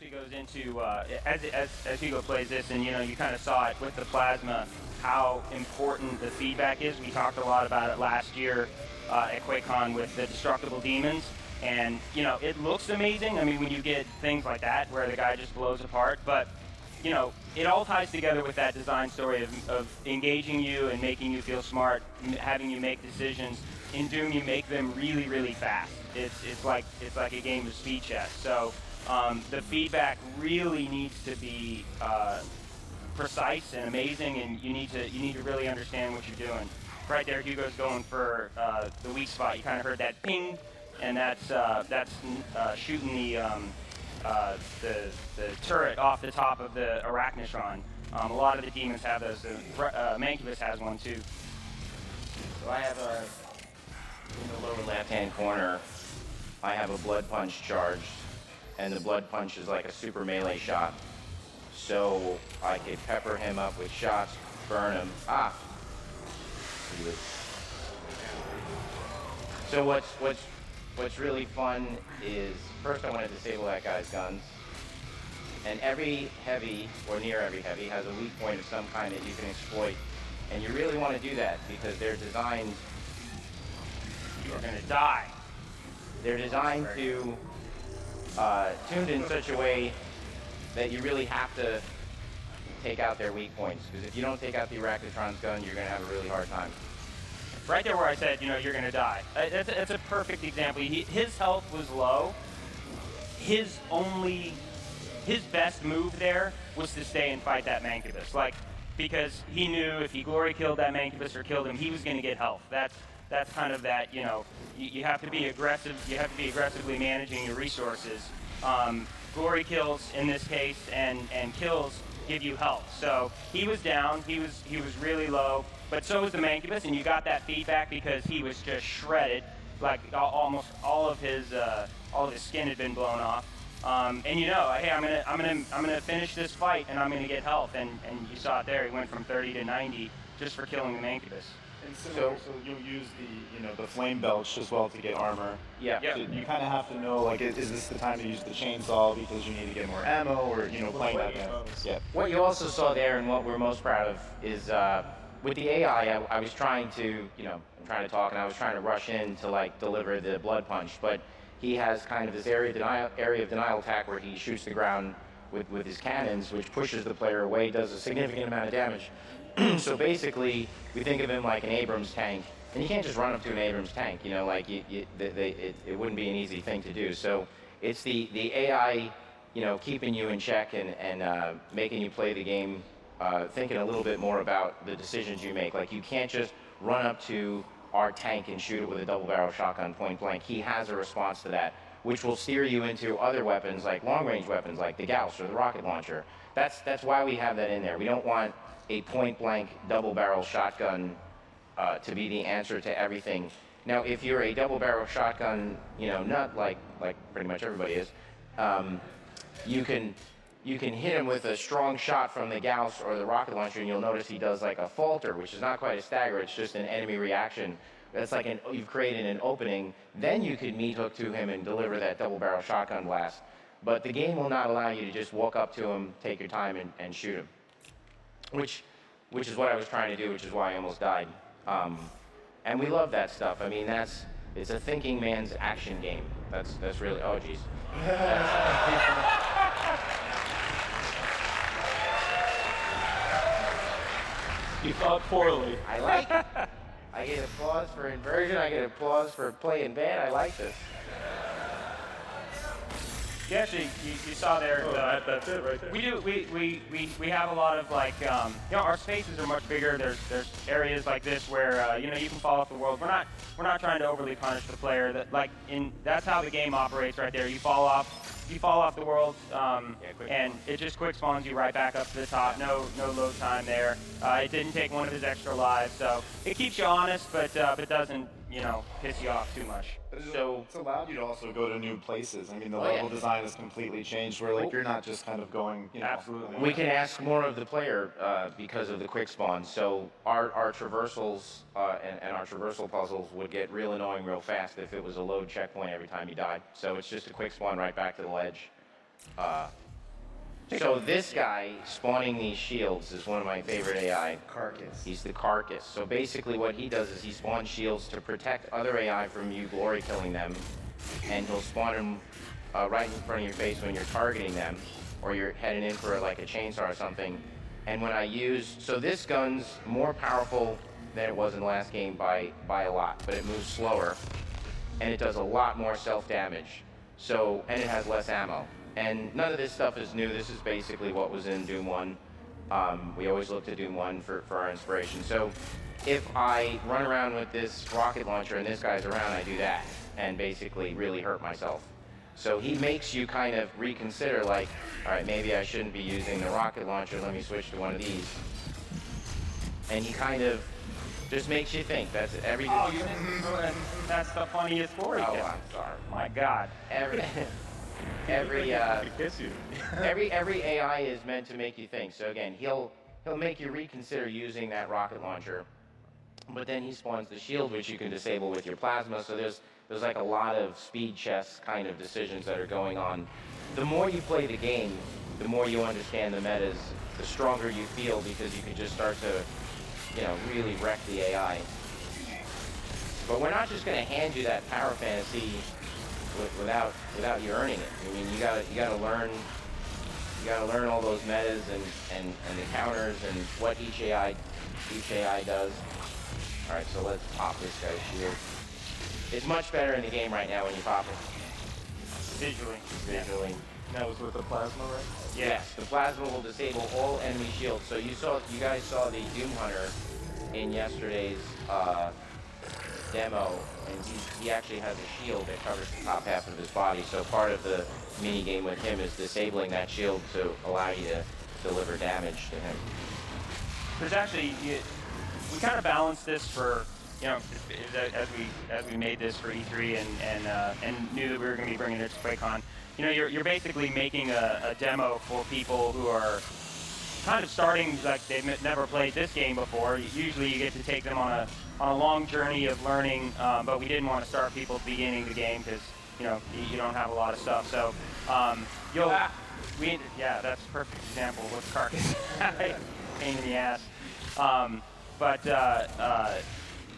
actually goes into as Hugo plays this, and you kind of saw it with the plasma, how important the feedback is. We talked a lot about it last year at QuakeCon with the destructible demons, and it looks amazing. I mean, when you get things like that where the guy just blows apart, but it all ties together with that design story of engaging you and making you feel smart, having you make decisions. In Doom, you make them really, really fast. It's like a game of speed chess. So the feedback really needs to be precise and amazing, and you need to really understand what you're doing. Right there, Hugo's going for the weak spot. You kind of heard that ping, and that's shooting the turret off the top of the Arachnotron. A lot of the demons have those. Mancubus has one too. So I have in the lower left-hand corner, I have a blood punch charged, and the blood punch is like a super melee shot. So I could pepper him up with shots, burn him. So what's really fun is, first I want to disable that guy's guns, and every heavy, or near every heavy, has a weak point of some kind that you can exploit. And you really want to do that because they're designed... You're going to die. They're designed to, tuned in such a way that you really have to take out their weak points. Because if you don't take out the Arachnotron's gun, you're going to have a really hard time. Right there where I said, you're going to die. That's a perfect example. His health was low. His best move there was to stay and fight that Mancubus. Because he knew if he glory killed that Mancubus or killed him, he was going to get health. That's kind of that, you have to be aggressive. You have to be aggressively managing your resources. Glory kills in this case and kills give you health. So he was down. He was really low. But so was the Mancubus, and you got that feedback because he was just shredded. Like almost all of his skin had been blown off. And hey, I'm gonna finish this fight, and I'm gonna get health. And you saw it there. He went from 30 to 90 just for killing the Mancubus. And so you'll use the flame belch as well to get armor. Yeah. So you kind of have to know, is this the time to use the chainsaw because you need to get more ammo, or playing that game. Yeah. What you also saw there, and what we're most proud of, is with the AI. I was trying to, I'm trying to talk, and I was trying to rush in to deliver the blood punch, but he has kind of this area of denial attack where he shoots the ground with his cannons, which pushes the player away, does a significant amount of damage. So basically, we think of him like an Abrams tank, and you can't just run up to an Abrams tank. It wouldn't be an easy thing to do. So it's the AI, keeping you in check and making you play the game, thinking a little bit more about the decisions you make. You can't just run up to our tank and shoot it with a double-barrel shotgun point blank. He has a response to that, which will steer you into other weapons, like long-range weapons, like the Gauss or the rocket launcher. That's why we have that in there. We don't want a point-blank double-barrel shotgun to be the answer to everything. Now, if you're a double-barrel shotgun, nut like pretty much everybody is, you can hit him with a strong shot from the Gauss or the rocket launcher, and you'll notice he does a falter, which is not quite a stagger. It's just an enemy reaction. That's you've created an opening. Then you could meat hook to him and deliver that double-barrel shotgun blast. But the game will not allow you to just walk up to him, take your time, and shoot him. Which is what I was trying to do, which is why I almost died. And we love that stuff. I mean, it's a thinking man's action game. That's really, oh geez. You thought poorly. I like it. I get applause for inversion. I get applause for playing bad. I like this. Yeah, actually, you saw there. That's it right there. We have a lot of our spaces are much bigger. There's areas like this where you can fall off the world. We're not trying to overly punish the player. That's how the game operates right there. You fall off the world, and it just quick spawns you right back up to the top. No load time there. It didn't take one of his extra lives, so it keeps you honest, but doesn't piss you off too much. So it's allowed you to also go to new places. I mean, the level design has completely changed, where you're not just kind of going. Absolutely. We can ask more of the player because of the quick spawn. So our traversals and our traversal puzzles would get real annoying real fast if it was a load checkpoint every time you died. So it's just a quick spawn right back to the ledge. So this guy spawning these shields is one of my favorite AI. Carcass. He's the carcass. So basically what he does is he spawns shields to protect other AI from you glory killing them, and he'll spawn them right in front of your face when you're targeting them, or you're heading in for like a chainsaw or something. And when I use, so this gun's more powerful than it was in the last game by a lot, but it moves slower, and it does a lot more self-damage. So, and it has less ammo. And none of this stuff is new. This is basically what was in Doom 1. We always look to Doom 1 for our inspiration. So if I run around with this rocket launcher and this guy's around, I do that and basically really hurt myself. So he makes you kind of reconsider, like, all right, maybe I shouldn't be using the rocket launcher. Let me switch to one of these. And he kind of just makes you think. That's every. Oh, that's the funniest glory kill. Oh, I'm sorry. My God. Every AI is meant to make you think. So again, he'll make you reconsider using that rocket launcher, but then he spawns the shield, which you can disable with your plasma. So there's like a lot of speed chess kind of decisions that are going on. The more you play the game, the more you understand the metas, the stronger you feel, because you can just start to, really wreck the AI. But we're not just going to hand you that power fantasy without you earning it. I mean, you gotta learn all those metas and the counters and what each AI does. All right, so let's pop this guy's shield. It's much better in the game right now when you pop it. Visually. That was with the plasma, right? Yes, the plasma will disable all enemy shields. So you guys saw the Doom Hunter in yesterday's demo, and he actually has a shield that covers the top half of his body. So part of the mini game with him is disabling that shield to allow you to deliver damage to him. There's actually, we kind of balanced this for, as we made this for E3 and knew that we were going to be bringing it to QuakeCon. You're basically making a demo for people who are kind of starting, like they've never played this game before. Usually you get to take them on a long journey of learning, but we didn't want to start people at the beginning of the game because you don't have a lot of stuff. So that's a perfect example with Carcass. Pain in the ass.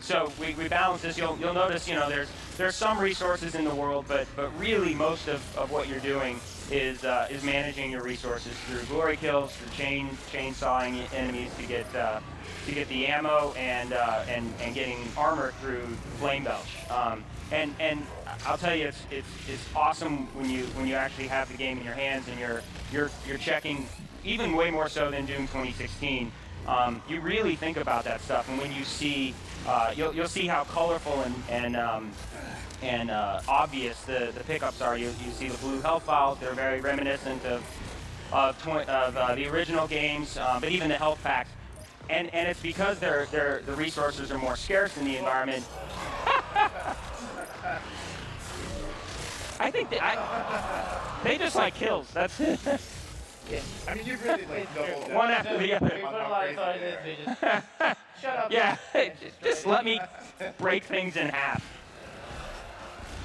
So we balance this. You'll notice there's some resources in the world, but really most of what you're doing is managing your resources through glory kills, through chainsawing enemies to get the ammo and getting armor through flame belch. And I'll tell you, it's awesome when you actually have the game in your hands and you're checking, even way more so than Doom 2016. You really think about that stuff, and when you see, you'll see how colorful and obvious the pickups are. You see the blue health files; they're very reminiscent of the original games, but even the health packs. And it's because the resources are more scarce in the environment. I think they just like kills. That's it. Yeah. I mean, you really like doubled one after the other. Shut up. Yeah, just let me break things in half.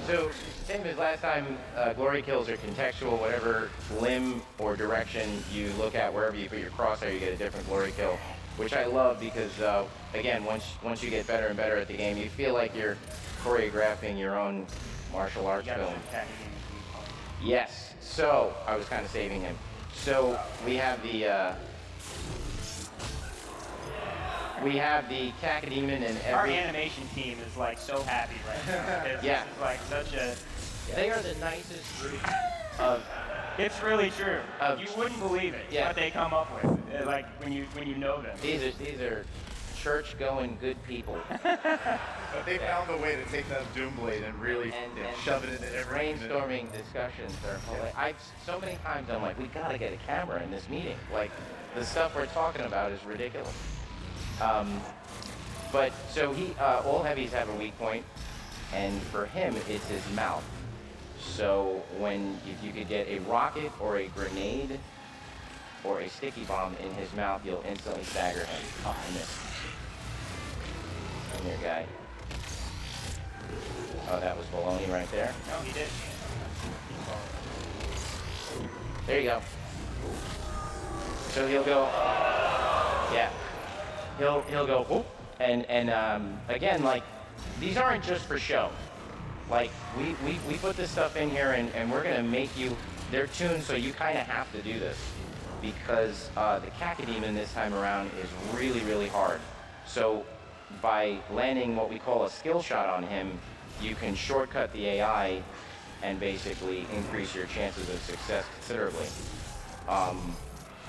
So, same as last time, glory kills are contextual. Whatever limb or direction you look at, wherever you put your crosshair, you get a different glory kill, which I love because, again, once you get better and better at the game, you feel like you're choreographing your own martial arts film. Yes. So, I was kind of saving him. So, we have the Cacodemon and our animation team is like so happy right now. It's like such a. They are the nicest group of. It's really true. You wouldn't believe it. What they come up with, like when you know them. These are church-going good people. But they found a way to take that Doom Blade and really shove it into every brainstorming discussions are hilarious. So many times I'm like, we gotta get a camera in this meeting. Like, the stuff we're talking about is ridiculous. But so all heavies have a weak point, and for him it's his mouth. So if you could get a rocket or a grenade or a sticky bomb in his mouth, you'll instantly stagger him. Oh, I missed. Come here, guy. Oh, that was baloney right there. No, he did. There you go. So he'll go, yeah, he'll go, whoop, and again, like, these aren't just for show. Like, we put this stuff in here, and we're gonna make you, they're tuned so you kind of have to do this, because the Cacodemon this time around is really, really hard. So by landing what we call a skill shot on him, you can shortcut the AI and basically increase your chances of success considerably.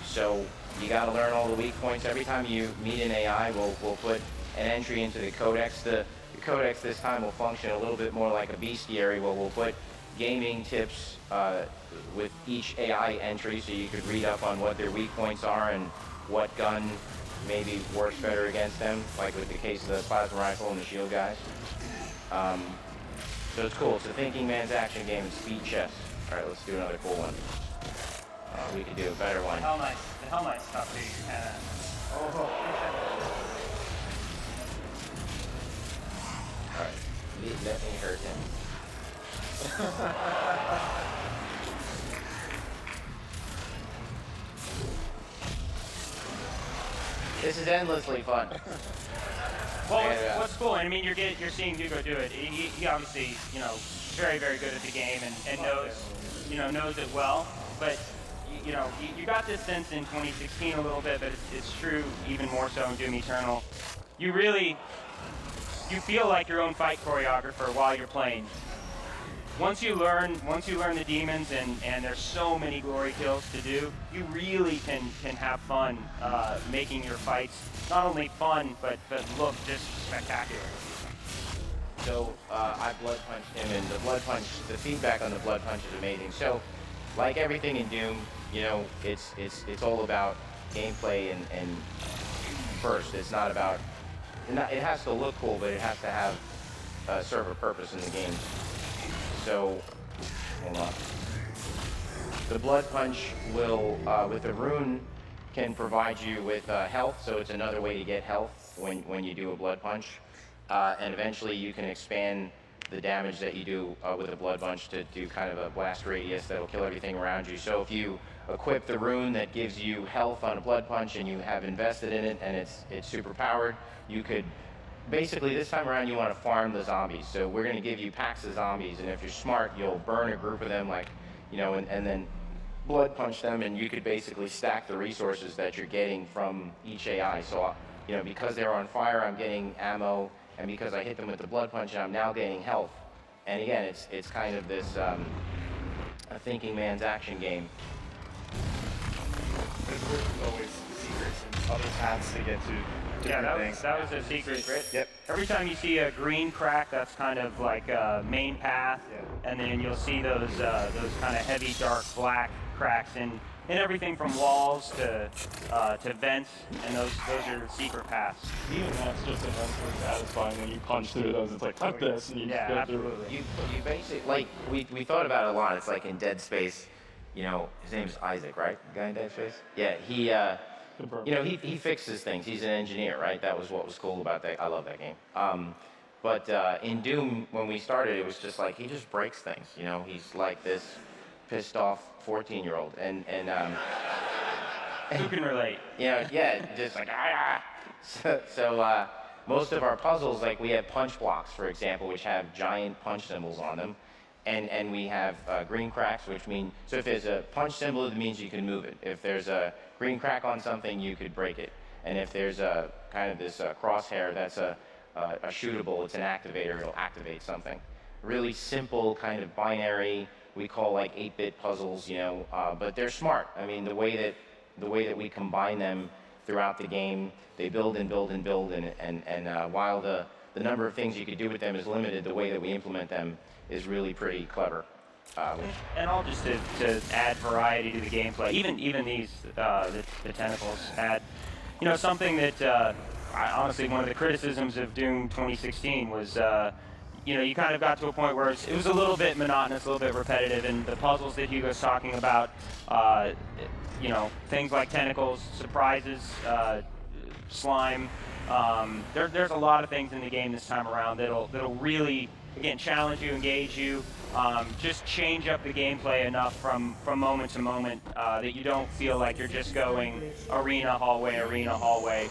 So you got to learn all the weak points. Every time you meet an AI, we'll put an entry into the codex. The codex this time will function a little bit more like a bestiary, where we'll put gaming tips with each AI entry, so you could read up on what their weak points are and what gun maybe works better against them, like with the case of the plasma rifle and the shield guys. So it's cool. It's a thinking man's action game in speed chess. All right, let's do another cool one. We could do a better one. The Hell Knight stuff too. You kind of. Oh. All right, let me hurt him. This is endlessly fun. Well, what's cool, and I mean, you're seeing Hugo do it. He obviously, very, very good at the game and knows it well. But you got this sense in 2016 a little bit, but it's true even more so in Doom Eternal. You feel like your own fight choreographer while you're playing. Once you learn the demons, and there's so many glory kills to do, you really can have fun making your fights not only fun but look just spectacular. So I blood punched him, and the feedback on the blood punch is amazing. So, like everything in Doom, it's all about gameplay and first. It's not about, it has to look cool, but it has to have serve a purpose in the game. So, hold on. The blood punch will, with the rune, can provide you with health. So it's another way to get health when you do a blood punch. And eventually you can expand the damage that you do with a blood punch to do kind of a blast radius that'll kill everything around you. So if you equip the rune that gives you health on a blood punch and you have invested in it and it's super powered, you could basically, this time around, you want to farm the zombies. So we're going to give you packs of zombies, and if you're smart, you'll burn a group of them, and then blood punch them, and you could basically stack the resources that you're getting from each AI. So, because they're on fire, I'm getting ammo, and because I hit them with the blood punch, I'm now getting health. And again, it's kind of this a thinking man's action game. There's always secrets and other paths to get to. Yeah, that was a secret. Yep. Every time you see a green crack, that's kind of like a main path, and then you'll see those kind of heavy, dark, black cracks in everything from walls to vents, and those are secret paths. Even that's just immensely satisfying when you punch through those. It's like, cut this, and you just go absolutely. through. You basically, like, we thought about it a lot. It's like in Dead Space, his name's Isaac, right? The guy in Dead Space? Yeah, he fixes things. He's an engineer, right? That was what was cool about that. I love that game. But in Doom, when we started, it was just like, he just breaks things. He's like this pissed off 14-year-old. And who can relate? Just like, So most of our puzzles, like we have punch blocks, for example, which have giant punch symbols on them. And we have green cracks, which mean, so if there's a punch symbol, it means you can move it. If there's a green crack on something, you could break it. And if there's a kind of this crosshair, that's a shootable, it's an activator, it'll activate something. Really simple kind of binary, we call like 8-bit puzzles, but they're smart. I mean, the way that we combine them throughout the game, they build and build and build, and while the number of things you could do with them is limited, the way that we implement them is really pretty clever. And all just to add variety to the gameplay. Even these the tentacles add, something that honestly one of the criticisms of Doom 2016 was, you kind of got to a point where it was a little bit monotonous, a little bit repetitive, and the puzzles that Hugo's talking about, things like tentacles, surprises, slime. There's a lot of things in the game this time around that'll really again, challenge you, engage you, just change up the gameplay enough from moment to moment that you don't feel like you're just going arena, hallway.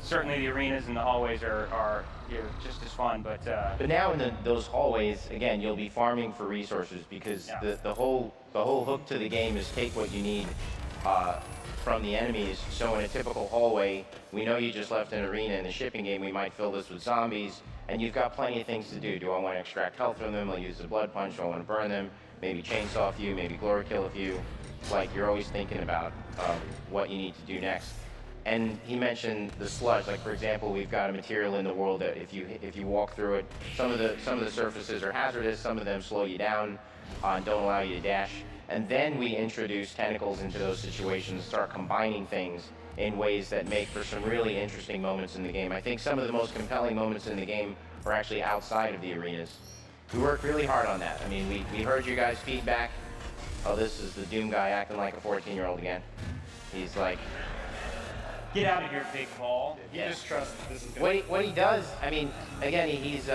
Certainly the arenas and the hallways are just as fun, but now in those hallways, again, you'll be farming for resources because the whole hook to the game is take what you need from the enemies. So in a typical hallway, we know you just left an arena. In the shipping game, we might fill this with zombies, and you've got plenty of things to do. Do I want to extract health from them? I'll use the blood punch. Do I want to burn them? Maybe chainsaw a few, maybe glory kill a few. Like, you're always thinking about what you need to do next. And he mentioned the sludge. Like, for example, we've got a material in the world that if you walk through it, some of the surfaces are hazardous, some of them slow you down and don't allow you to dash. And then we introduce tentacles into those situations, start combining things in ways that make for some really interesting moments in the game. I think some of the most compelling moments in the game are actually outside of the arenas. We worked really hard on that. I mean, we heard you guys' feedback. Oh, this is the Doom guy acting like a 14-year-old again. He's like, get out of here, big ball. You just trust that this is gonna what he does, I mean, again, he's,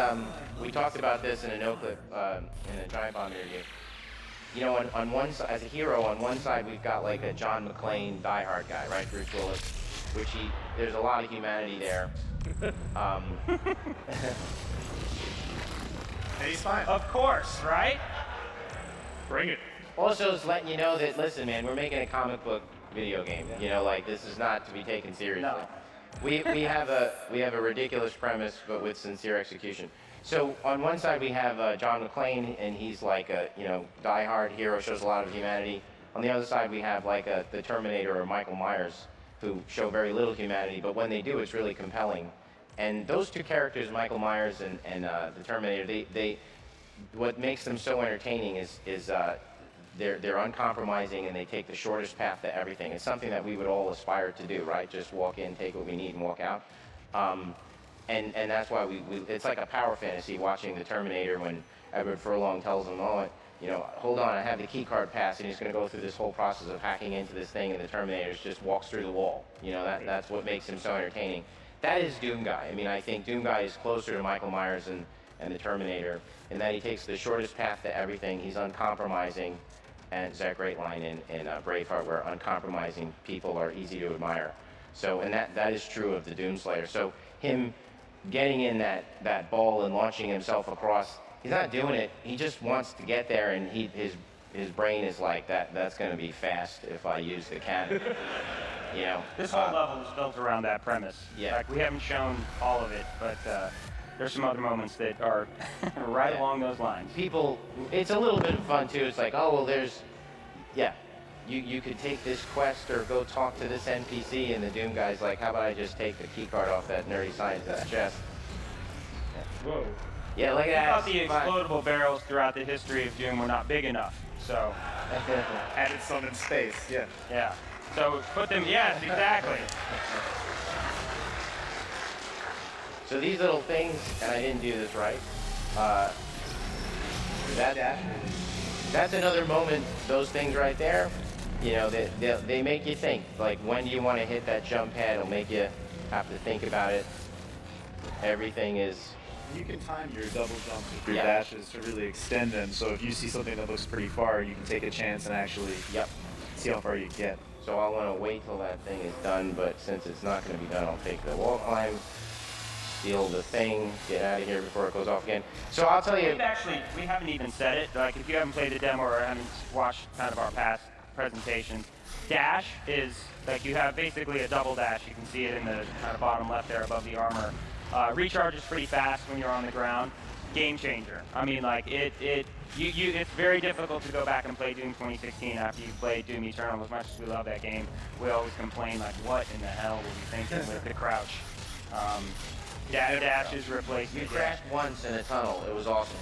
we talked about this in a no-clip, in a Giant Bomb interview. You know, on one side, as a hero, on one side we've got like a John McClane diehard guy, right, Bruce Willis, which there's a lot of humanity there. And he's fine. Of course, right? Bring it. Also, it's letting you know that, listen, man, we're making a comic book video game. You know, like, this is not to be taken seriously. No. We have a ridiculous premise, but with sincere execution. So on one side we have John McClane, and he's like a diehard hero, shows a lot of humanity. On the other side we have like the Terminator or Michael Myers, who show very little humanity, but when they do, it's really compelling. And those two characters, Michael Myers and the Terminator, what makes them so entertaining is they're uncompromising, and they take the shortest path to everything. It's something that we would all aspire to do, right? Just walk in, take what we need, and walk out. And that's why it's like a power fantasy watching the Terminator when Edward Furlong tells him, oh, hold on, I have the key card pass, and he's going to go through this whole process of hacking into this thing, and the Terminator just walks through the wall. That's what makes him so entertaining. That is Doom Guy. I mean, I think Doom Guy is closer to Michael Myers and the Terminator in that he takes the shortest path to everything. He's uncompromising. And it's that great line in Braveheart where uncompromising people are easy to admire. So, and that is true of the Doomslayer. So him getting in that ball and launching himself across, he's not doing it. He just wants to get there, and his brain is like, that's going to be fast if I use the cannon. This whole level is built around that premise. Yeah. Like, we haven't shown all of it, but there's some other moments that are right along those lines. People, it's a little bit of fun too. It's like, oh, well, you could take this quest or go talk to this NPC, and the Doom guy's like, how about I just take the key card off that nerdy scientist's chest? Whoa. Yeah, look I at thought the explodable barrels throughout the history of Doom were not big enough, so. Added some in space, yeah. Yeah. So put them, yes, exactly. So these little things, and I didn't do this right, that's another moment, those things right there, they make you think, like, when do you want to hit that jump pad? It'll make you have to think about it. Everything is... You can time your double jumps with your dashes to really extend them, so if you see something that looks pretty far, you can take a chance and actually see how far you get. So I want to wait till that thing is done, but since it's not going to be done, I'll take the wall climb, steal the thing, get out of here before it goes off again. So I'll tell you... We haven't even said it. Like, if you haven't played the demo or haven't watched kind of our past presentations, dash is, like, you have basically a double dash. You can see it in the kind of bottom left there above the armor. Recharge is pretty fast when you're on the ground. Game changer. I mean, like, it's very difficult to go back and play Doom 2016 after you played Doom Eternal. As much as we love that game, we always complain, like, what in the hell were you thinking with the crouch? Dash is replaced. You crashed once in a tunnel. It was awesome.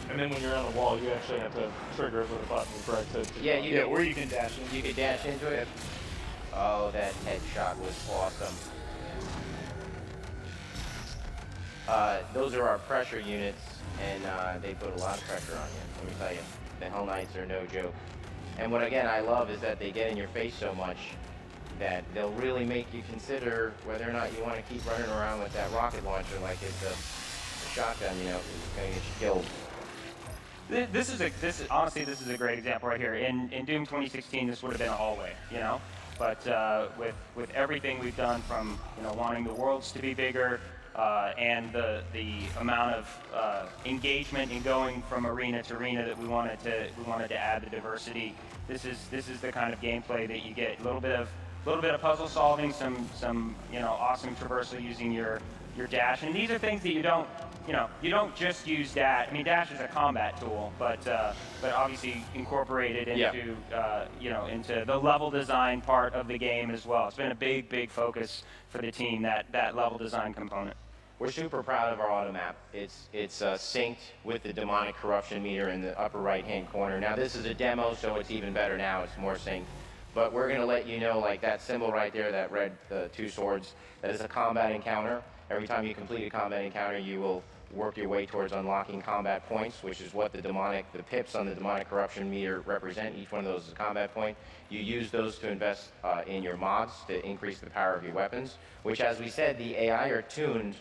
And then when you're on the wall, you actually have to trigger it with a button, correct? Or you can dash in. You could dash into it. Oh, that headshot was awesome. Those are our pressure units, and they put a lot of pressure on you. Let me tell you, the Hell Knights are no joke. And what, again, I love is that they get in your face so much that they'll really make you consider whether or not you want to keep running around with that rocket launcher like it's a shotgun, you know, it's going to get you killed. Honestly, this is a great example right here. In Doom 2016, this would have been a hallway, you know. But with everything we've done, from wanting the worlds to be bigger, and the amount of engagement in going from arena to arena that we wanted to add the diversity. This is the kind of gameplay that you get. A little bit of puzzle solving, some awesome traversal using your dash, and these are things that you don't just use dash. I mean, dash is a combat tool, but obviously incorporated into into the level design part of the game as well. It's been a big focus for the team, that level design component. We're super proud of our auto map. It's synced with the demonic corruption meter in the upper right-hand corner. Now this is a demo, so it's even better now. It's more synced. But we're going to let you know, like that symbol right there, that red two swords, that is a combat encounter. Every time you complete a combat encounter, you will work your way towards unlocking combat points, which is what the pips on the demonic corruption meter represent. Each one of those is a combat point. You use those to invest in your mods to increase the power of your weapons, which, as we said, the AI are tuned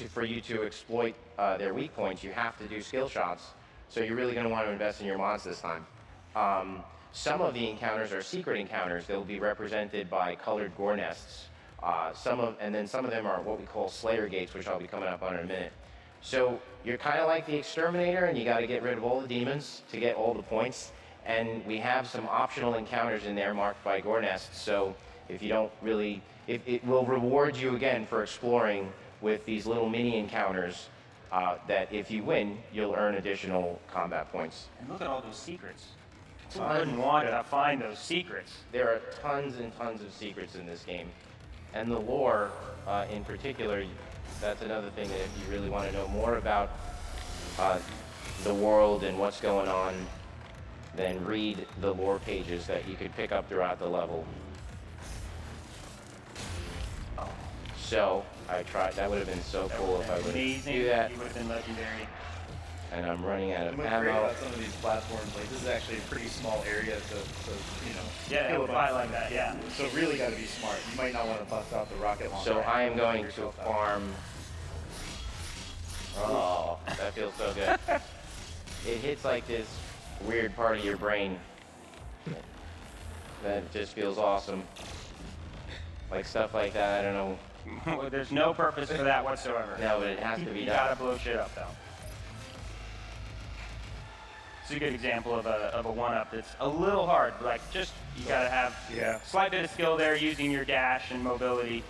for you to exploit their weak points. You have to do skill shots, so you're really going to want to invest in your mods this time. Some of the encounters are secret encounters. They'll be represented by colored gore nests. And then some of them are what we call Slayer gates, which I'll be coming up on in a minute. So you're kind of like the Exterminator, and you got to get rid of all the demons to get all the points. And we have some optional encounters in there marked by gore nests. So if you don't really, it will reward you again for exploring with these little mini encounters. That if you win, you'll earn additional combat points. And look at all those secrets. Who wouldn't want to find those secrets? There are tons and tons of secrets in this game. And the lore, in particular, that's another thing that if you really want to know more about the world and what's going on, then read the lore pages that you could pick up throughout the level. So, I tried. That would have been so cool if I would do that. You would have been legendary. And I'm running out of What's ammo. great about some of these platforms, like this is actually a pretty small area to Yeah, kill a fight bunch. like that, yeah. So really got to be smart. You might not want to bust out the rocket launcher. So I am going to farm. Oh, that feels so good. It hits like this weird part of your brain that just feels awesome. Like stuff like that, I don't know. There's no purpose for that whatsoever. No, but it has to be You done. gotta blow shit up, though. It's a good example of a one-up that's a little hard. Like, just, you gotta have a slight bit of skill there using your dash and mobility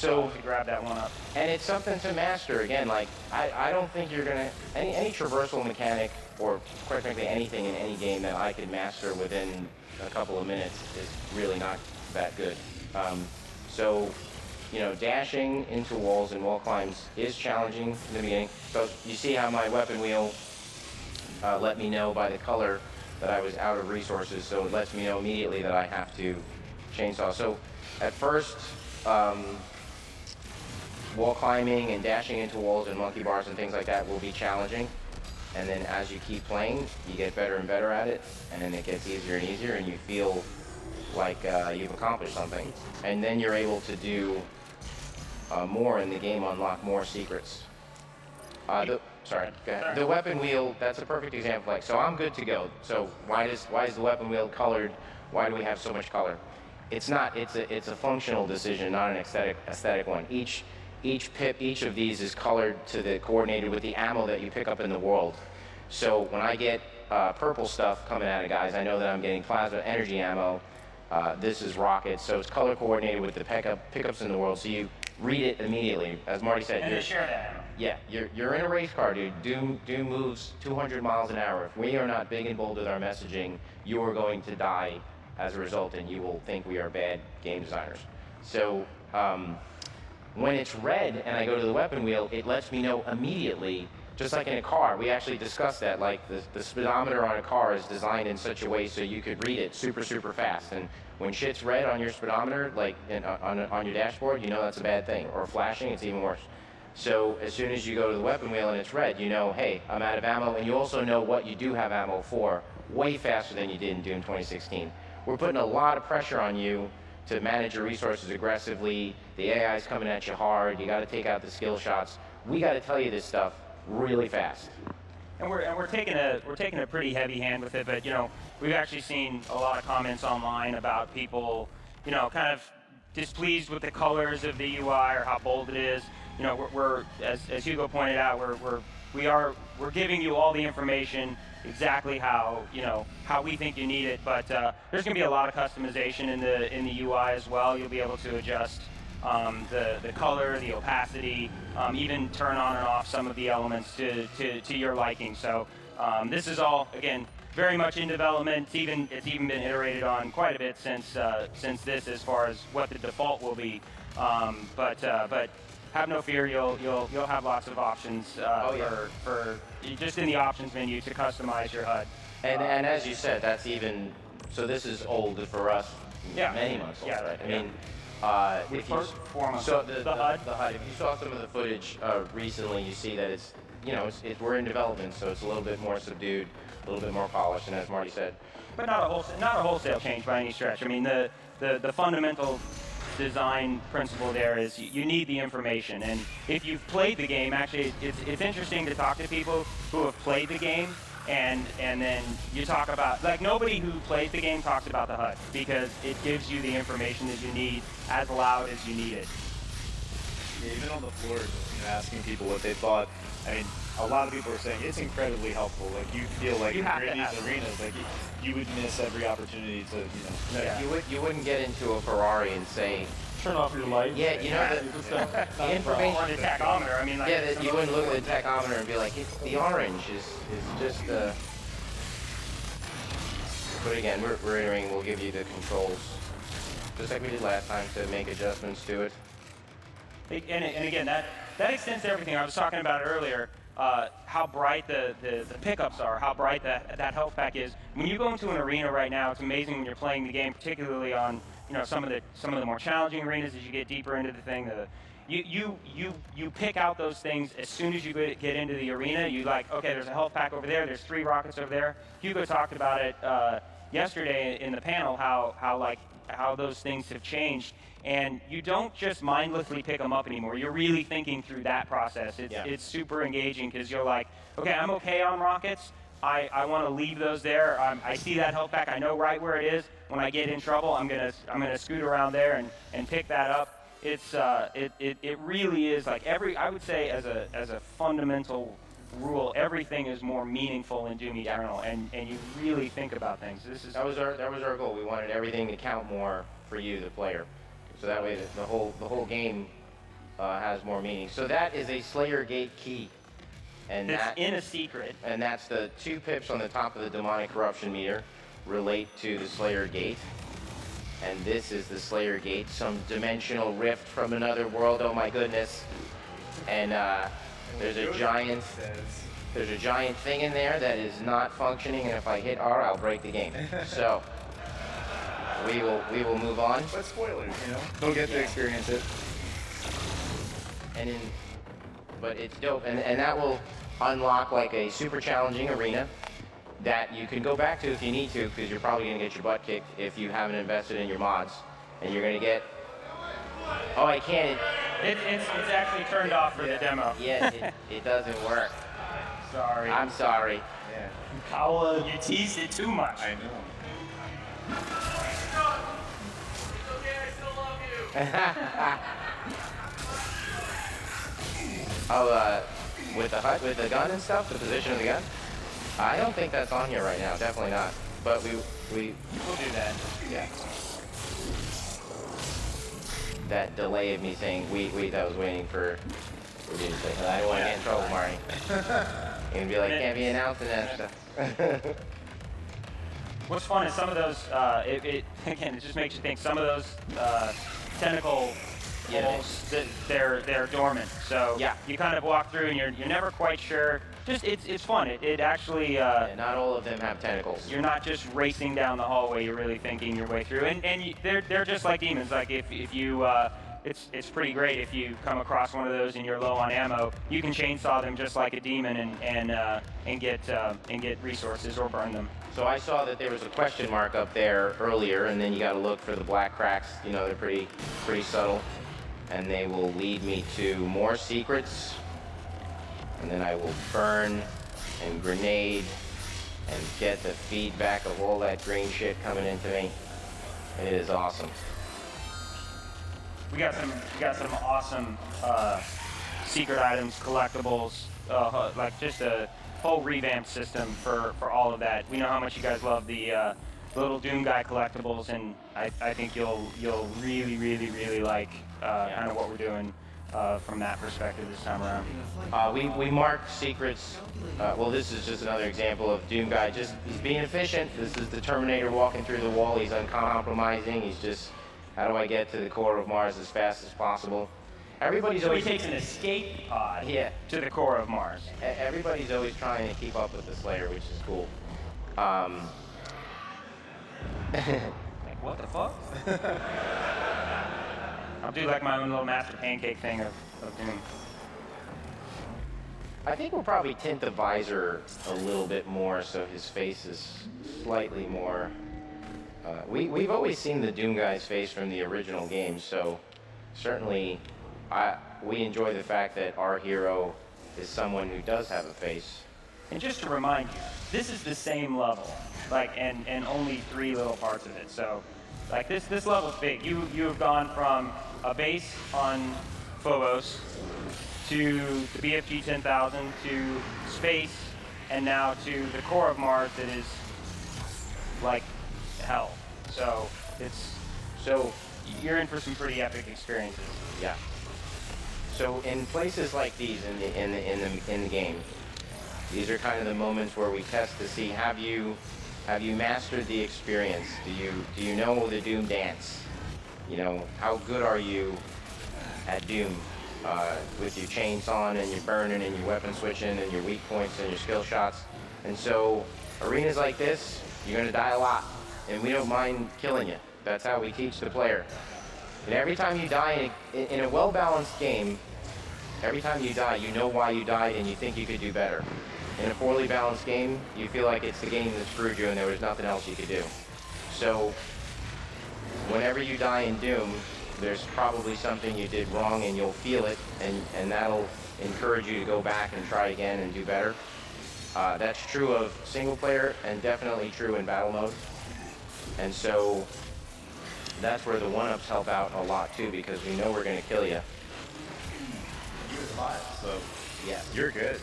to grab that one-up. And it's something to master. Again, like, I don't think you're gonna, any traversal mechanic, or quite frankly anything in any game that I could master within a couple of minutes is really not that good. So, dashing into walls and wall climbs is challenging in the beginning. So you see how my weapon wheel let me know by the color that I was out of resources, so it lets me know immediately that I have to chainsaw. So at first, wall climbing and dashing into walls and monkey bars and things like that will be challenging. And then as you keep playing, you get better and better at it, and then it gets easier and easier, and you feel like you've accomplished something. And then you're able to do more in the game, unlock more secrets. Sorry, go ahead. The weapon wheel, that's a perfect example. Like, so I'm good to go. So why is the weapon wheel colored? Why do we have so much color? It's not. It's a functional decision, not an aesthetic one. Each of these is colored to the coordinated with the ammo that you pick up in the world. So when I get purple stuff coming at it, guys, I know that I'm getting plasma energy ammo. This is rockets, so it's color coordinated with the pickups in the world. So you read it immediately. As Marty said, And share that ammo. Yeah, you're in a race car, dude. Doom moves 200 miles an hour. If we are not big and bold with our messaging, you are going to die as a result, and you will think we are bad game designers. So when it's red and I go to the weapon wheel, it lets me know immediately, just like in a car. We actually discussed that. Like the speedometer on a car is designed in such a way so you could read it super fast. And when shit's red on your speedometer, like on your dashboard, you know that's a bad thing. Or flashing, it's even worse. So as soon as you go to the weapon wheel and it's red, you know, hey, I'm out of ammo, and you also know what you do have ammo for way faster than you did in Doom 2016. We're putting a lot of pressure on you to manage your resources aggressively. The AI is coming at you hard. You got to take out the skill shots. We got to tell you this stuff really fast. And we're taking a pretty heavy hand with it, but we've actually seen a lot of comments online about people kind of displeased with the colors of the UI or how bold it is. We're as Hugo pointed out, we're giving you all the information exactly how we think you need it, but there's going to be a lot of customization in the UI as well. You'll be able to adjust the color, the opacity, even turn on and off some of the elements to your liking. So this is all, again, very much in development. It's even been iterated on quite a bit since this, as far as what the default will be. But have no fear, you'll have lots of options for just in the options menu to customize your HUD. And as you said, that's even so. This is old for us. Yeah. Many months old. Yeah. Right? Yeah. I mean, if you 4 months. so the HUD. the HUD. If you saw some of the footage recently, you see that it's we're in development, so it's a little bit more subdued, a little bit more polished, and as Marty said. But not a wholesale change by any stretch. I mean, the fundamental design principle there is you need the information, and if you've played the game, actually, it's interesting to talk to people who have played the game, and then you talk about, like, nobody who plays the game talks about the HUD, because it gives you the information that you need as loud as you need it. Yeah, even on the floor, asking people what they thought. I mean, a lot of people are saying it's incredibly helpful. Like, you feel like You if have you're to in have these it. arenas, like you would miss every opportunity to, Yeah. You wouldn't get into a Ferrari and say, Turn off your lights. yeah, The information. Or the tachometer. I mean, like, Yeah, you wouldn't look at the tachometer and be like, it's the orange is just. But again, we're entering. We'll give you the controls, just like we did last time, to make adjustments to it. And again, that extends to everything. I was talking about it earlier, how bright the pickups are, how bright that health pack is. When you go into an arena right now, it's amazing when you're playing the game, particularly on some of the more challenging arenas as you get deeper into the thing. You pick out those things as soon as you get into the arena. You like, okay, there's a health pack over there. There's 3 rockets over there. Hugo talked about it yesterday in the panel, how those things have changed. And you don't just mindlessly pick them up anymore. You're really thinking through that process. It's super engaging, because you're like, okay, I'm okay on rockets. I want to leave those there. I see that health pack. I know right where it is. When I get in trouble, I'm gonna scoot around there and pick that up. It really is like I would say as a fundamental rule, everything is more meaningful in Doom Eternal, and you really think about things. That was our goal. We wanted everything to count more for you, the player, so that way the whole game has more meaning. So that is a Slayer Gate key, and it's in a secret. And that's the 2 pips on the top of the demonic corruption meter relate to the Slayer Gate. And this is the Slayer Gate, some dimensional rift from another world. Oh my goodness! And there's a giant thing in there that is not functioning, and if I hit R, I'll break the game. So we will move on. But spoilers, they'll get to experience it. But it's dope, and that will unlock like a super challenging arena that you can go back to if you need to, because you're probably going to get your butt kicked if you haven't invested in your mods. And you're going to get... Oh, I can't... It's actually turned off for the demo. Yeah, it doesn't work. Sorry. I'm sorry. Yeah. You teased it too much. I know. Oh, with the HUD, with the gun and stuff, the position of the gun? I don't think that's on here right now. Definitely not. But we'll do that. Yeah. That delay of me saying wait, I was waiting for you to say. I don't want to get in trouble, Marty. And be like, can't be announcing that stuff. What's fun is some of those. Again, it just makes you think. Some of those tentacle holes, they're dormant. So you kind of walk through and you're never quite sure. Just it's fun. It actually. Not all of them have tentacles. You're not just racing down the hallway. You're really thinking your way through. And they're just like demons. Like if it's pretty great if you come across one of those and you're low on ammo. You can chainsaw them just like a demon and get resources or burn them. So I saw that there was a question mark up there earlier, and then you got to look for the black cracks. You know, they're pretty subtle, and they will lead me to more secrets. And then I will burn and grenade and get the feedback of all that green shit coming into me. It is awesome. We got some awesome secret items, collectibles, like just a whole revamped system for all of that. We know how much you guys love the little Doom Guy collectibles, and I think you'll really like kind of what we're doing from that perspective this time around. We mark secrets. Well, this is just another example of Doom Guy. He's being efficient. This is the Terminator walking through the wall. He's uncompromising. He's just, how do I get to the core of Mars as fast as possible? Everybody's So he always takes an escape pod to the core of Mars. Everybody's always trying to keep up with the Slayer, which is cool. Like, what the fuck? I'll do like my own little master pancake thing of Doom. I think we'll probably tint the visor a little bit more so his face is slightly more... we've always seen the Doom Guy's face from the original game, so certainly we enjoy the fact that our hero is someone who does have a face. And just to remind you, this is the same level, like, and only 3 little parts of it. So, like, this level's big. You have gone from a base on Phobos to the BFG 10,000 to space, and now to the core of Mars that is like hell. So you're in for some pretty epic experiences. Yeah. So in places like these in the game, these are kind of the moments where we test to see have you mastered the experience? Do you know the Doom dance? You know, how good are you at Doom with your chainsawing and your burning and your weapon switching and your weak points and your skill shots? And so arenas like this, you're gonna die a lot, and we don't mind killing you. That's how we teach the player. And every time you die in a well-balanced game, every time you die, you know why you died and you think you could do better. In a poorly balanced game, you feel like it's the game that screwed you and there was nothing else you could do. So whenever you die in Doom, there's probably something you did wrong and you'll feel it, and that'll encourage you to go back and try again and do better. That's true of single player and definitely true in battle mode. And so that's where the one-ups help out a lot too, because we know we're going to kill you. You're 5, so Yeah. you're good.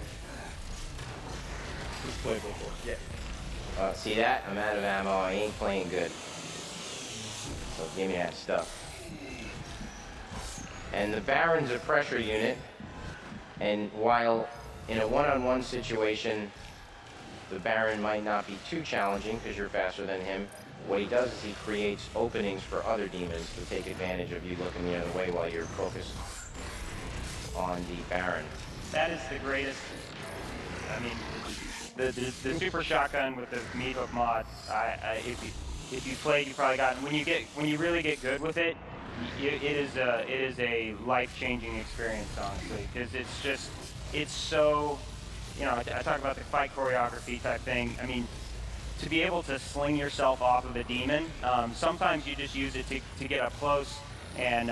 Just play before. Yeah. See that? I'm out of ammo. I ain't playing good. So give me that stuff. And the Baron's a pressure unit, and while in a one-on-one situation, the Baron might not be too challenging because you're faster than him. What he does is he creates openings for other demons to take advantage of you looking the other way while you're focused on the Baron. That is the greatest. I mean, the super shotgun with the meat hook mod. If you played, you probably got. When you really get good with it, it is a life-changing experience, honestly, because it's so. You know, I talk about the fight choreography type thing. I mean, to be able to sling yourself off of a demon, sometimes you just use it to get up close and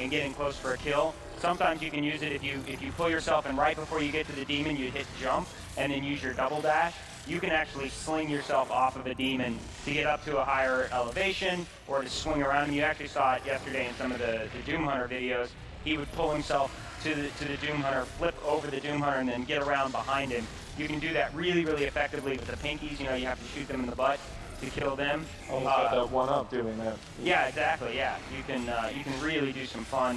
get in close for a kill. Sometimes you can use it if you pull yourself and right before you get to the demon, you hit jump and then use your double dash. You can actually sling yourself off of a demon to get up to a higher elevation or to swing around him. You actually saw it yesterday in some of the Doom Hunter videos. He would pull himself to the Doom Hunter, flip over the Doom Hunter, and then get around behind him. You can do that really, really effectively with the pinkies. You know, you have to shoot them in the butt to kill them. Almost got that one up doing that. Yeah, exactly. Yeah, you can really do some fun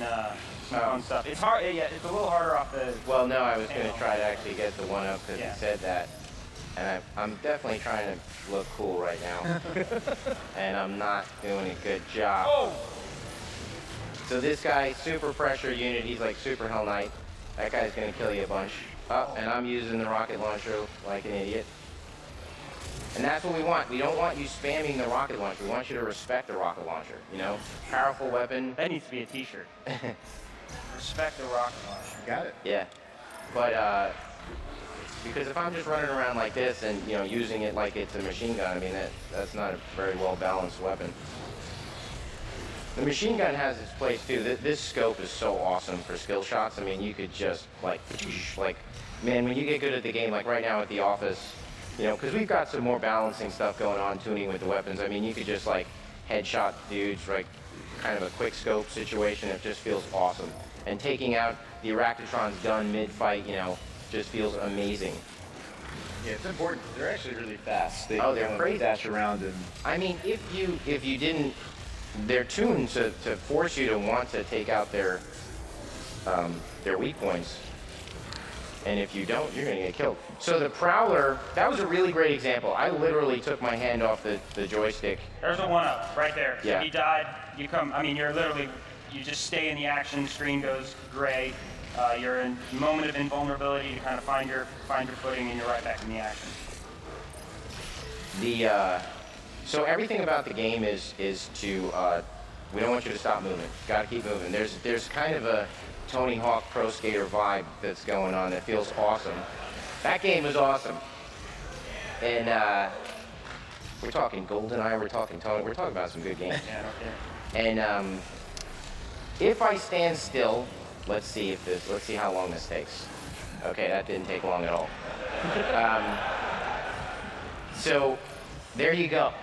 stuff. It's hard. Yeah, it's a little harder off the. Well, no, I was going to try to actually get the one up because Yeah. he said that, and I'm definitely trying to look cool right now, and I'm not doing a good job. Oh! So this guy, super pressure unit, he's like super Hell Knight. That guy's going to kill you a bunch. Oh, and I'm using the rocket launcher like an idiot. And that's what we want. We don't want you spamming the rocket launcher. We want you to respect the rocket launcher, you know? Powerful weapon. That needs to be a t-shirt. Respect the rocket launcher. Got it. Yeah. But, because if I'm just running around like this and, you know, using it like it's a machine gun, I mean, that's not a very well-balanced weapon. The machine gun has its place, too. This scope is so awesome for skill shots. I mean, you could just, like, man, when you get good at the game, like right now at the office, you know, because we've got some more balancing stuff going on, tuning with the weapons. I mean, you could just, like, headshot dudes, like, kind of a quick scope situation. It just feels awesome. And taking out the Arachnotron's gun mid-fight, you know, just feels amazing. Yeah, it's important. They're actually really fast. They're crazy. Dash around and. I mean, if you didn't, they're tuned to force you to want to take out their weak points. And if you don't, you're gonna get killed. So the Prowler, that was a really great example. I literally took my hand off the joystick. There's a 1-up right there. Yeah. If he died, you come, I mean, you just stay in the action, screen goes gray. You're in a moment of invulnerability to kind of find your footing, and you're right back in the action. So everything about the game is to, we don't want you to stop moving. Got to keep moving. There's kind of a Tony Hawk Pro Skater vibe that's going on that feels awesome. That game was awesome. And we're talking GoldenEye, we're talking Tony, we're talking about some good games. Yeah, And if I stand still, let's see how long this takes. Okay, that didn't take long at all. So there you go.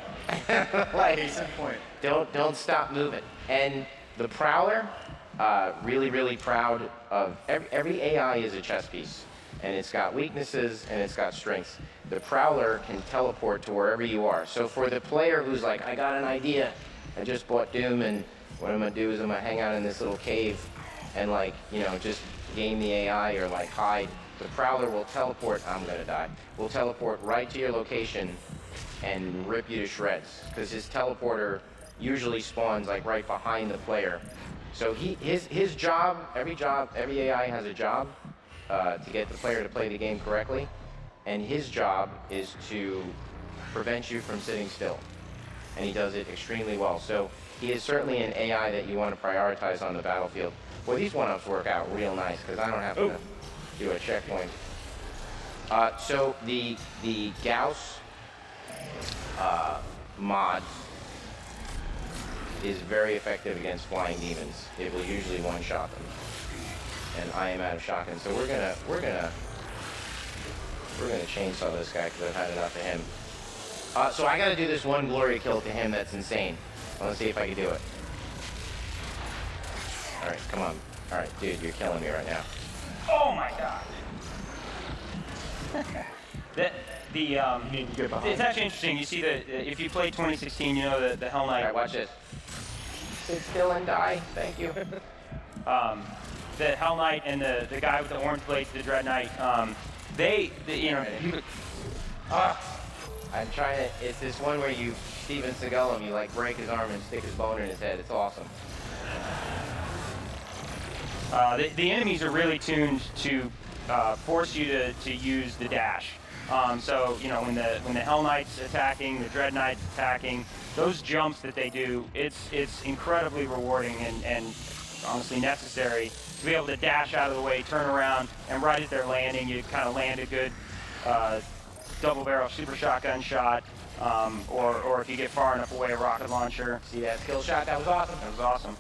Like, Case in point. don't stop moving. And the Prowler, really, really proud of every AI is a chess piece, and it's got weaknesses and it's got strengths. The Prowler can teleport to wherever you are. So for the player who's like, I got an idea, I just bought Doom, and what I'm gonna do is I'm gonna hang out in this little cave and, like, you know, just game the AI or like hide. The Prowler will teleport, I'm gonna die, will teleport right to your location and rip you to shreds, because his teleporter usually spawns like right behind the player. So his job, every AI has a job to get the player to play the game correctly, and his job is to prevent you from sitting still, and he does it extremely well. So he is certainly an AI that you want to prioritize on the battlefield. Well, these 1-ups work out real nice because I don't have to do a checkpoint. So the Gauss mod is very effective against flying demons. It will usually one-shot them, and I am out of shotgun. So we're gonna chainsaw this guy because I've had enough of him. So I got to do this one glory kill to him that's insane. I want to see if I can do it. All right, come on. All right, dude, you're killing me right now. Oh my god. You need to get behind. It's actually interesting. You see if you played 2016, you know the Hell Knight. All right, watch this. Sit still and die. Thank you. The Hell Knight and the guy with the orange blades, the Dread Knight. I'm trying to. It's this one where you Steven Seagal him. You like break his arm and stick his bone in his head. It's awesome. The enemies are really tuned to force you to use the dash. So you know when the Hell Knight's attacking, the Dread Knight's attacking, those jumps that they do, it's incredibly rewarding and honestly necessary to be able to dash out of the way, turn around, and right as they're landing, you kind of land a good double barrel super shotgun shot, or if you get far enough away, a rocket launcher. See that skill shot? That was awesome. That was awesome.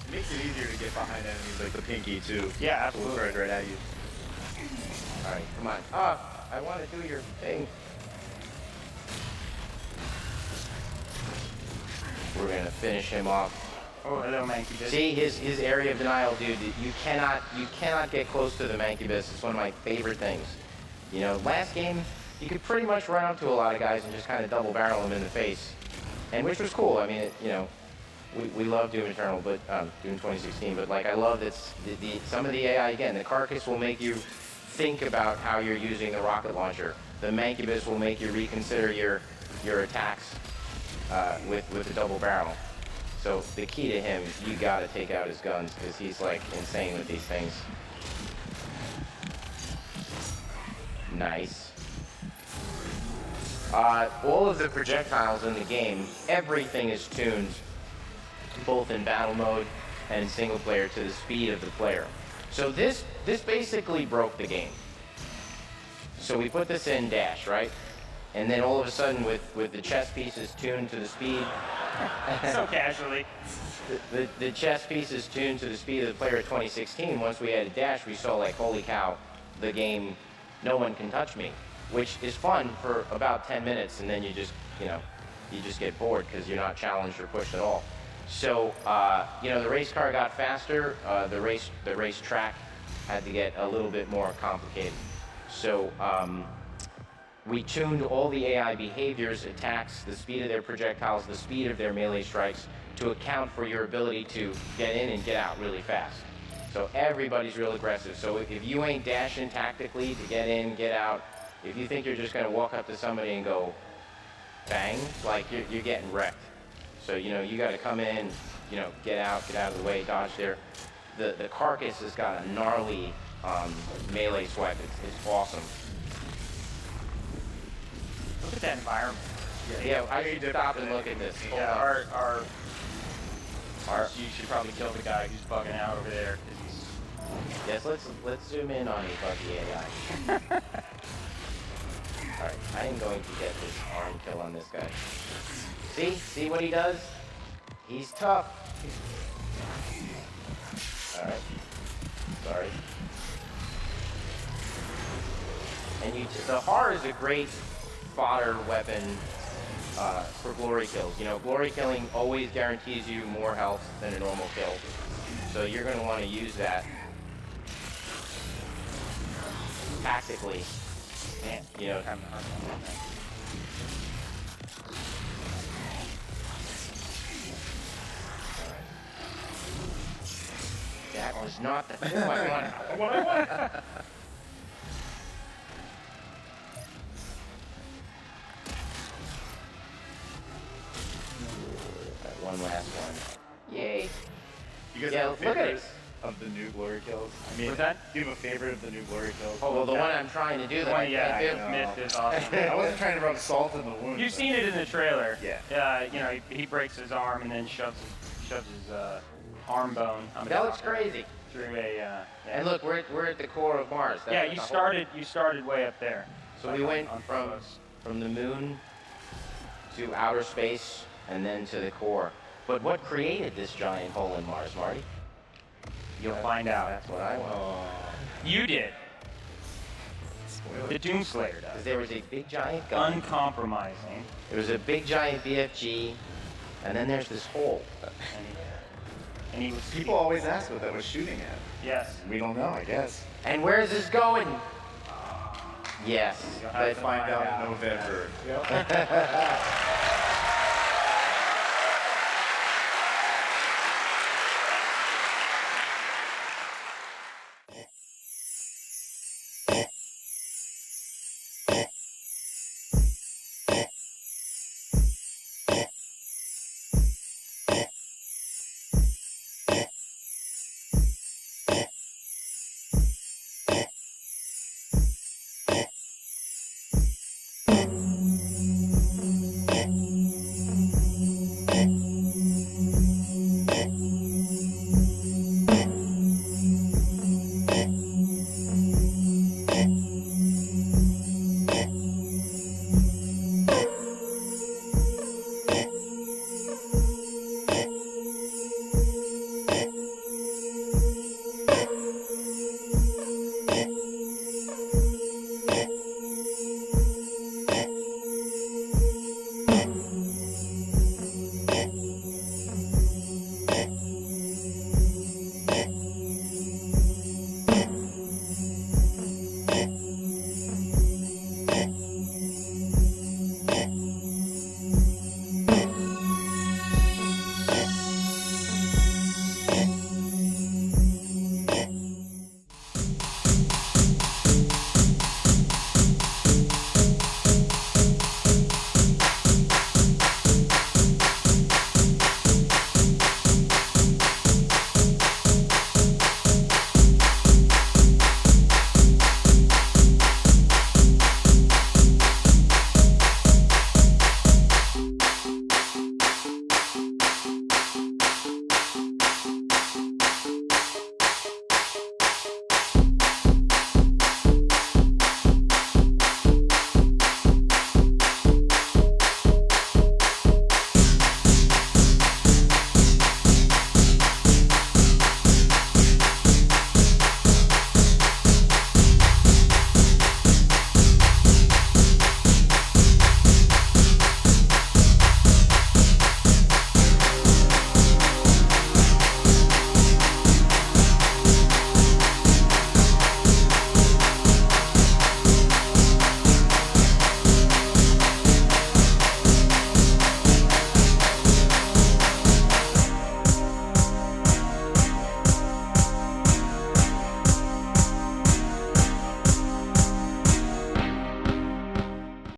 It makes it easier to get behind enemies like the pinky too. Yeah, absolutely. We'll throw it right at you. All right, come on. I want to do your thing. We're gonna finish him off. Oh, hello, Mancubus. See his area of denial, dude. You cannot get close to the Mancubus. It's one of my favorite things. You know, last game you could pretty much run up to a lot of guys and just kind of double barrel them in the face, and which was cool. I mean, you know, we love Doom Eternal, but Doom 2016. But like, I love that some of the AI again. The Carcass will make you think about how you're using the rocket launcher. The Mancubus will make you reconsider your attacks with the double barrel. So the key to him, you gotta take out his guns because he's like insane with these things. Nice. All of the projectiles in the game, everything is tuned, both in battle mode and single player, to the speed of the player. So this basically broke the game. So we put this in dash, right? And then all of a sudden, with the chess pieces tuned to the speed, So casually. the chess pieces tuned to the speed of the player at 2016. Once we added dash, we saw like, holy cow, the game, no one can touch me, which is fun for about 10 minutes, and then you just get bored because you're not challenged or pushed at all. So, the race car got faster. The race track had to get a little bit more complicated. So, we tuned all the AI behaviors, attacks, the speed of their projectiles, the speed of their melee strikes, to account for your ability to get in and get out really fast. So everybody's real aggressive. So if you ain't dashing tactically to get in, get out, if you think you're just gonna walk up to somebody and go bang, like you're getting wrecked. So you gotta come in, get out of the way, dodge there. The carcass has got a gnarly melee swipe. It's awesome. Look at that environment. Yeah, I should stop and look at this. Yeah, you should probably kill the guy who's bugging out over there. Yes, let's zoom in on the buggy AI. Alright, I am going to get this arm kill on this guy. See what he does? He's tough. Alright. Sorry. And the HAR is a great fodder weapon for glory kills. Glory killing always guarantees you more health than a normal kill. So you're going to want to use that tactically. That was not the kill I wanted. One last one. Yay. You guys Yeah, have a look at favorite it. of the new glory kills? I mean, What's that? do you have a favorite of the new glory kills? Oh, well, the one I'm trying to do that I Yeah, can't do. I missed is awesome. I wasn't trying to rub salt in the wound. You've seen it in the trailer. Yeah. He breaks his arm and then shoves his arm bone. That looks crazy. Through a. And look, we're at the core of Mars. That's Yeah, the you started way up there. So we went from the moon to outer space and then to the core. But what created this giant hole in Mars, Marty? You'll find out. That's what I want. You did. Spoiler. The Doomslayer Because does. there was a big giant gun. Uncompromising. There was a big giant BFG, and then there's this hole. And he was. People always ask what that was shooting at. Yes. We don't know, I guess. And where's this going? Yes. You'll have Let's to find out in November. Yep.